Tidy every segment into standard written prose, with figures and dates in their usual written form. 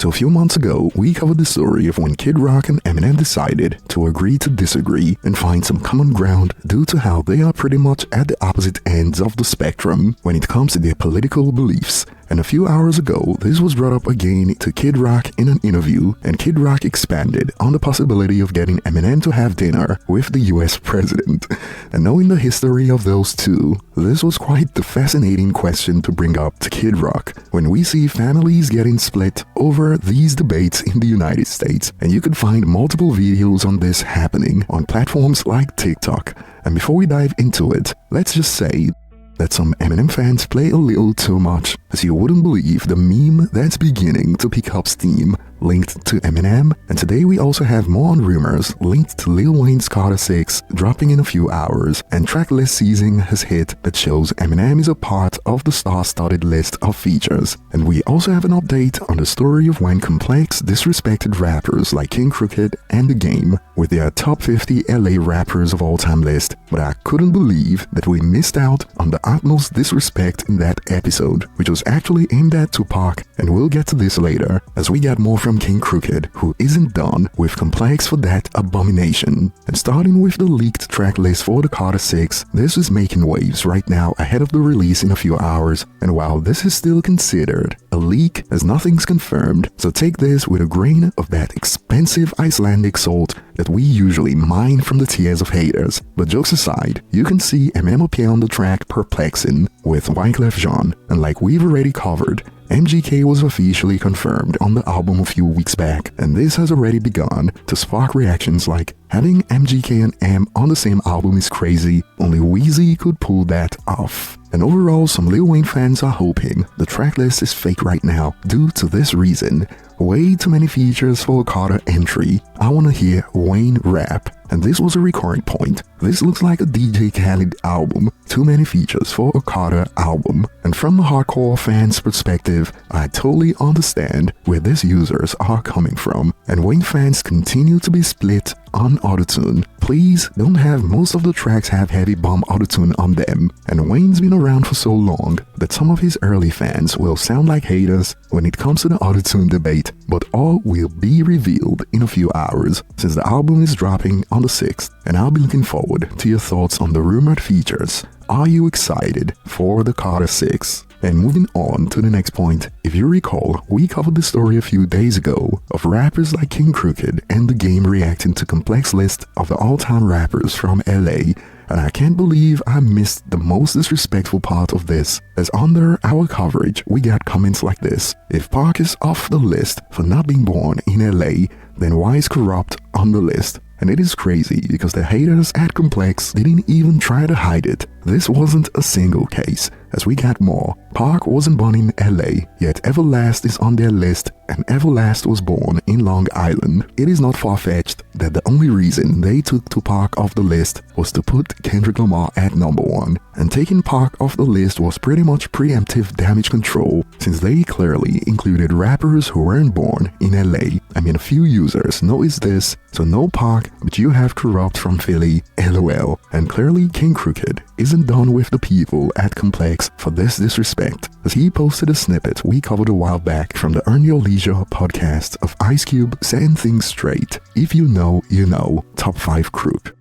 So a few months ago, we covered the story of when Kid Rock and Eminem decided to agree to disagree and find some common ground due to how they are pretty much at the opposite ends of the spectrum when it comes to their political beliefs. And a few hours ago, this was brought up again to Kid Rock in an interview, and Kid Rock expanded on the possibility of getting Eminem to have dinner with the US president. And knowing the history of those two, this was quite the fascinating question to bring up to Kid Rock when we see families getting split over these debates in the United States. And you can find multiple videos on this happening on platforms like TikTok. And before we dive into it, let's just say that some Eminem fans play a little too much, as you wouldn't believe the meme that's beginning to pick up steam linked to Eminem. And today we also have more on rumors linked to Lil Wayne's Carter 6 dropping in a few hours, and track list season has hit that shows Eminem is a part of the star-studded list of features. And we also have an update on the story of when Complex disrespected rappers like King Crooked and The Game with their top 50 LA rappers of all time list. But I couldn't believe that we missed out on the utmost disrespect in that episode, which was actually aimed at Tupac, and we'll get to this later as we get more from King Crooked, who isn't done with Complex for that abomination. And starting with the leaked track list for the Carter 6, this is making waves right now ahead of the release in a few hours. And while this is still considered a leak as nothing's confirmed, so take this with a grain of that expensive Icelandic salt that we usually mine from the tears of haters. But jokes aside, you can see Eminem appear on the track Perplexing with Wyclef Jean, and like we've already covered, MGK was officially confirmed on the album a few weeks back, and this has already begun to spark reactions like, having MGK and M on the same album is crazy, only Weezy could pull that off. And overall, some Lil Wayne fans are hoping the tracklist is fake right now due to this reason: way too many features for a Carter entry. I wanna hear Wayne rap. And this was a recurring point. This looks like a DJ Khaled album. Too many features for a Carter album. And from a hardcore fan's perspective, I totally understand where these users are coming from. And Wayne fans continue to be split on autotune. Please don't have most of the tracks have heavy bomb autotune on them. And Wayne's been around for so long that some of his early fans will sound like haters when it comes to the autotune debate. But all will be revealed in a few hours, since the album is dropping on the 6th, and I'll be looking forward to your thoughts on the rumored features. Are you excited for the Carter 6? And moving on to the next point, if you recall, we covered the story a few days ago of rappers like King Crooked and The Game reacting to Complex list of the all-time rappers from LA. And I can't believe I missed the most disrespectful part of this, as under our coverage we got comments like this: if Park is off the list for not being born in LA, then why is Corrupt on the list? And it is crazy because the haters at Complex didn't even try to hide it. This wasn't a single case, as we got more. Park wasn't born in LA, yet Everlast is on their list, and Everlast was born in Long Island. It is not far-fetched that the only reason they took Tupac off the list was to put Kendrick Lamar at number 1. And taking Park off the list was pretty much preemptive damage control, since they clearly included rappers who weren't born in LA. I mean, a few users noticed this, so no Park, but you have Corrupt from Philly, LOL. And clearly King Crooked isn't done with the people at Complex for this disrespect, as he posted a snippet we covered a while back from the Earn Your Leisure podcast of Ice Cube setting things straight. If you know, you know. Top 5 Crook.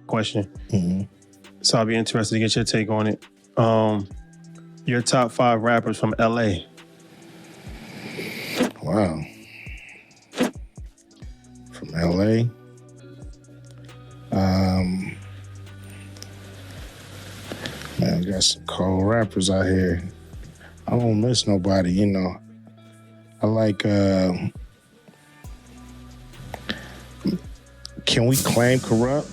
Question. So I'll be interested to get your take on it. Your top 5 rappers from LA. Wow. From LA. Man, we got some cold rappers out here. I don't miss nobody, you know. I like, can we claim Corrupt?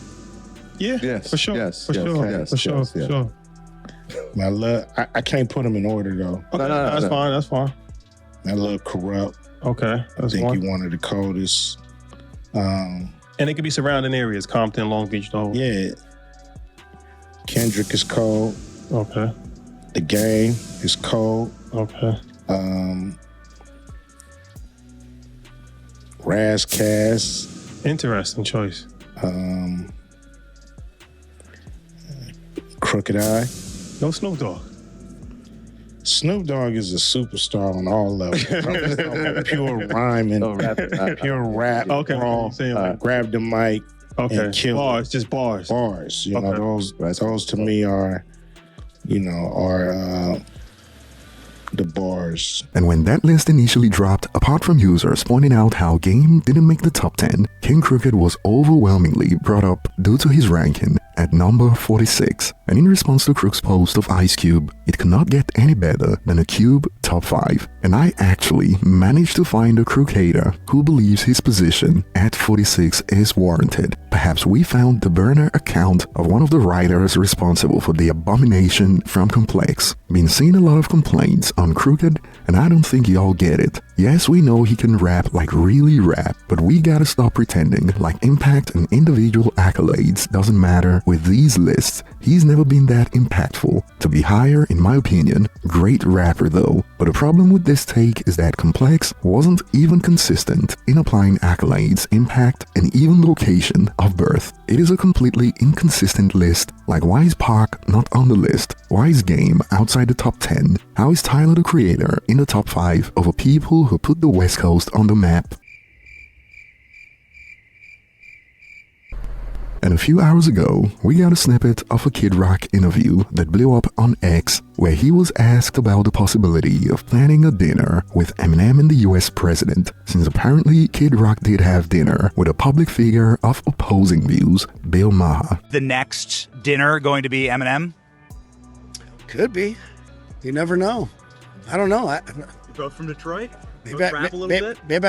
Yeah, Yes, for sure. yes, for yes, sure. yes, for sure. yes, For yes. sure. Man, I can't put them in order, though. Okay, No. fine. That's fine. I love Corrupt. Okay, I that's think one. he one of the coldest. And it could be surrounding areas, Compton, Long Beach, the whole. Yeah. Kendrick is cold. Okay. The Game is cold. Okay. Razzcast. Interesting choice. Crooked Eye. No Snoop Dogg. Snoop Dogg is a superstar on all levels. I'm just talking about pure rhyming, pure rap, Okay, raw, saying like, grab the mic, and kill bars, it. just bars. Bars, you know, those to me are, you know, the bars. And when that list initially dropped, apart from users pointing out how Game didn't make the top 10, King Crooked was overwhelmingly brought up due to his ranking at number 46. And in response to Crook's post of Ice Cube, it cannot get any better than a Cube top 5. And I actually managed to find a Crook hater who believes his position at 46 is warranted. Perhaps we found the burner account of one of the writers responsible for the abomination from Complex. Been seeing a lot of complaints on Crooked, and I don't think y'all get it. Yes, we know he can rap like really rap, but we gotta stop pretending like impact and individual accolades doesn't matter with these lists. He's never been that impactful. To be higher, in my opinion, great rapper though. But the problem with this take is that Complex wasn't even consistent in applying accolades, impact, and even location of birth. It is a completely inconsistent list. Like, why is Pac not on the list? Why is Game outside the top 10? How is Tyler the Creator in the top 5 over people who put the West Coast on the map? And a few hours ago, we got a snippet of a Kid Rock interview that blew up on X, where he was asked about the possibility of planning a dinner with Eminem and the US president, since apparently Kid Rock did have dinner with a public figure of opposing views, Bill Maher. The next dinner going to be Eminem? Could be. You never know. I don't know. You're both from Detroit? Maybe I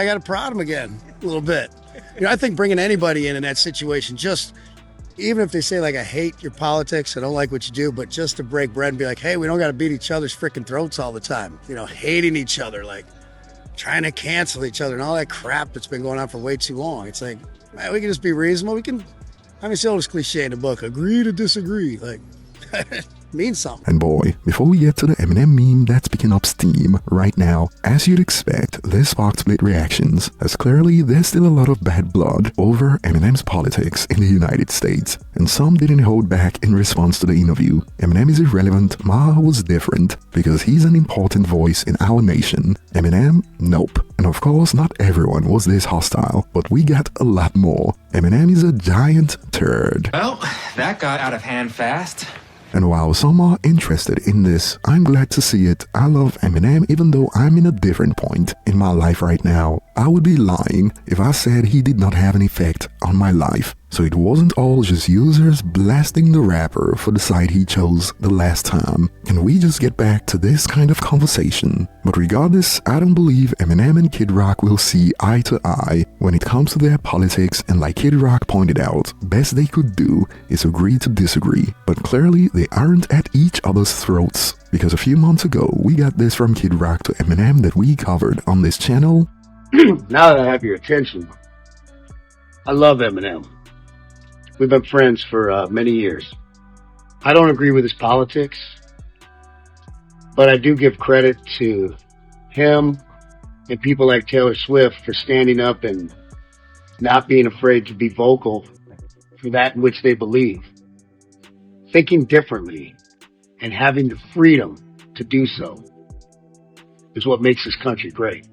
got to prod him again a little bit. You know, I think bringing anybody in that situation, just even if they say like, I hate your politics, I don't like what you do, but just to break bread and be like, hey, we don't got to beat each other's freaking throats all the time. You know, hating each other, like trying to cancel each other and all that crap that's been going on for way too long. It's like, man, we can just be reasonable. We can, I mean, it's the oldest cliche in the book, agree to disagree. Like, means something. And boy, before we get to the Eminem meme that's picking up steam right now, as you'd expect, this sparked split reactions, as clearly there's still a lot of bad blood over Eminem's politics in the United States, and some didn't hold back in response to the interview. Eminem is irrelevant, Maher was different, because he's an important voice in our nation. Eminem, nope. And of course, not everyone was this hostile, but we got a lot more. Eminem is a giant turd. Well, that got out of hand fast. And while some are interested in this, I'm glad to see it. I love Eminem even though I'm in a different point in my life right now. I would be lying if I said he did not have an effect on my life. So it wasn't all just users blasting the rapper for the side he chose the last time. Can we just get back to this kind of conversation? But regardless, I don't believe Eminem and Kid Rock will see eye to eye when it comes to their politics, and like Kid Rock pointed out, best they could do is agree to disagree. But clearly they aren't at each other's throats, because a few months ago we got this from Kid Rock to Eminem that we covered on this channel. Now that I have your attention, I love Eminem. We've been friends for many years. I don't agree with his politics, but I do give credit to him and people like Taylor Swift for standing up and not being afraid to be vocal for that in which they believe. Thinking differently and having the freedom to do so is what makes this country great.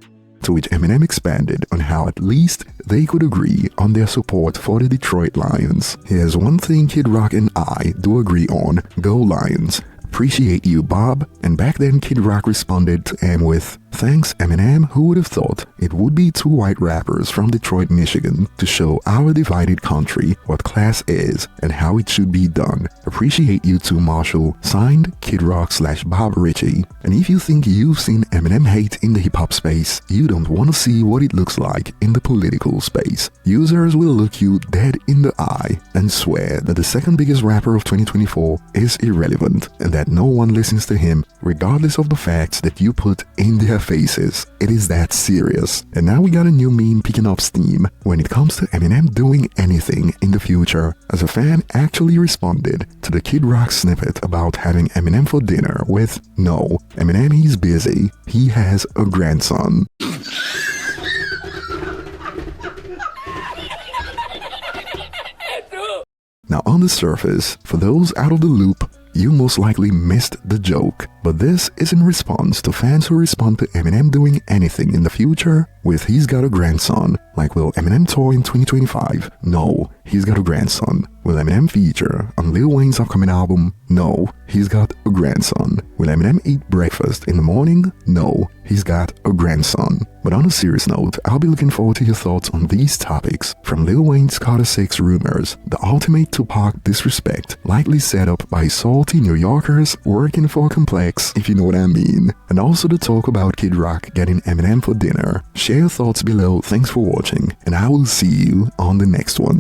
To which Eminem expanded on how at least they could agree on their support for the Detroit Lions. Here's one thing Kid Rock and I do agree on: go Lions. Appreciate you, Bob. And back then Kid Rock responded to M with, thanks Eminem, who would have thought it would be two white rappers from Detroit, Michigan to show our divided country what class is and how it should be done. Appreciate you too, Marshall. Signed, Kid Rock / Bob Ritchie. And if you think you've seen Eminem hate in the hip-hop space, you don't want to see what it looks like in the political space. Users will look you dead in the eye and swear that the second biggest rapper of 2024 is irrelevant and that no one listens to him regardless of the facts that you put in their faces. It is that serious. And now we got a new meme picking up steam when it comes to Eminem doing anything in the future, as a fan actually responded to the Kid Rock snippet about having Eminem for dinner with, no, Eminem, he's busy. He has a grandson. Now on the surface, for those out of the loop, you most likely missed the joke. But this is in response to fans who respond to Eminem doing anything in the future with "he's got a grandson." Like, will Eminem tour in 2025? No, he's got a grandson. Will Eminem feature on Lil Wayne's upcoming album? No, he's got a grandson. Will Eminem eat breakfast in the morning? No, he's got a grandson. But on a serious note, I'll be looking forward to your thoughts on these topics. From Lil Wayne's Carter 6 rumors, the ultimate Tupac disrespect, likely set up by salty New Yorkers working for a complex, if you know what I mean, and also the talk about Kid Rock getting Eminem for dinner. Share your thoughts below. Thanks for watching, and I will see you on the next one.